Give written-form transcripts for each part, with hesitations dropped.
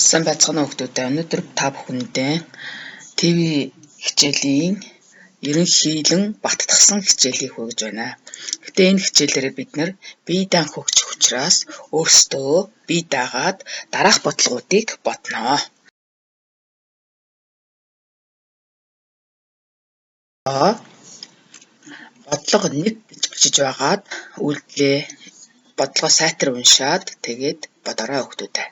Сайн байцгаана уу хүүхдүүдээ. Өнөөдөр та бүхэндээ ТV хичээлийн ерөнхийлөн баттгсан хичээлийг хөгж байна. Гэтэ энэ хичээлээр бид бие даан хөгжих учраас өөрсдөө бие даагаад дараах бодлогуудыг бодно. Бодлого 1 гэж бичиж байгаад үйлдэлээ бодлогоо сайтар уншаад тэгээд бодорой хүүхдүүдээ.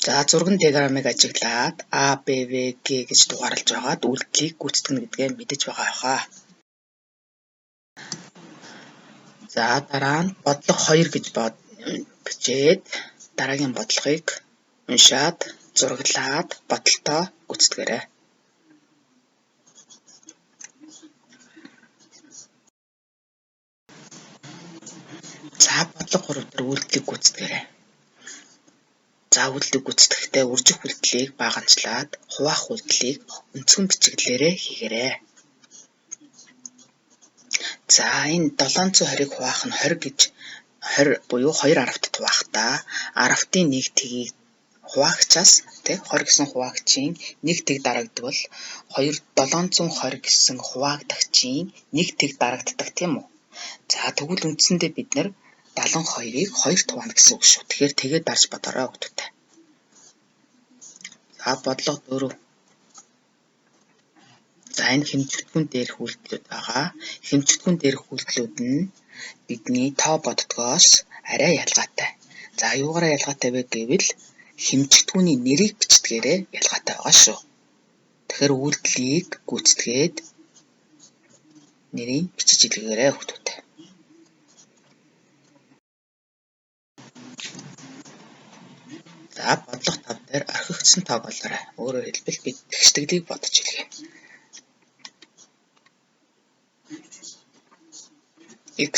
За зурган диаграмыг ажиглаад А, Б, В, Г гэж дугаарлаж байгаад үйлдэлийг гүйцэтгэнэ гэдгээ мэдэж байгаа хаа. За дараа нь бодлого 2 гэж бичээд дараагийн бодлогыг уншаад зураглаад бодолтоо гүйцэтгэрэй. За бодлого 3 дээр үйлдэлийг гүйцэтгэрэй. За үйлдэлийг гүйцэтгэхдээ үржих үйлдэлийг баганчлаад хуваах үйлдэлийг өнцгөн бичиглээрээ хийгээрэй. За энэ 720-ыг хуваах нь 20 гэж 20 буюу 2 аравтад хуваахдаа аравтын 1 тгийг хуваагчаас 20 гэсэн хуваагчийн 1 тэг дарагдвал 720 гэсэн хуваагдагчийн 1 тэг дарагддаг тийм үү? За тэгвэл үндсэндээ бид 72-ыг 2 хуваана гэсэн үг шүү. Тэгэхээр тэгээд дарж бодорой хүүхдүүдээ. За бодлого 4. За энэ хэмжигдэхүүн дээрх үйлдэлүүд байгаа. Хэмжигдэхүүн дээрх үйлдэлүүд нь бидний тоо боддгоос арай ялгаатай. За юугаараа ялгаатай вэ гэвэл хэмжигдэхүүний нэрийг бичдгээрээ ялгаатай байгаа шүү. Тэгэхээр үйлдэлийг гүйцэтгээд нэрийг бичиж илгээгээрэй хүүхдүүдээ. За бодлого 5 дээр орхигдсон тоог олоорой. Өөрөөр хэлбэл бид тэгшдэглийг бодож илгээнэ. X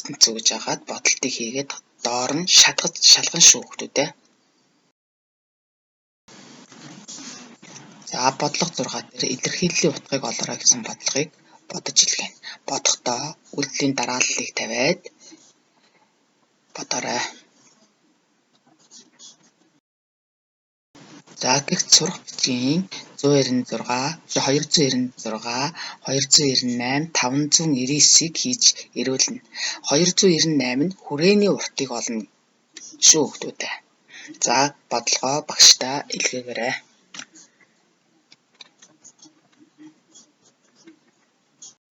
тэнцүү гэж хагаад бодолтыг хийгээд доор нь шалган шүү хүүхдүүдээ. За бодлого 6 дээр илэрхийллийн утгыг олоорой гэсэн бодлогыг бодож илгээнэ. Бодохдоо үйлдэлийн дарааллыг тавиад бодоорой. За гэгт сурах бичгийн 196, 296, 298, 599-ийг хийж ирүүлнэ. 298 нь хүрээний уртыг олно шүү хүүхдүүдээ. За бодлогоо багштай илгээгээрэй.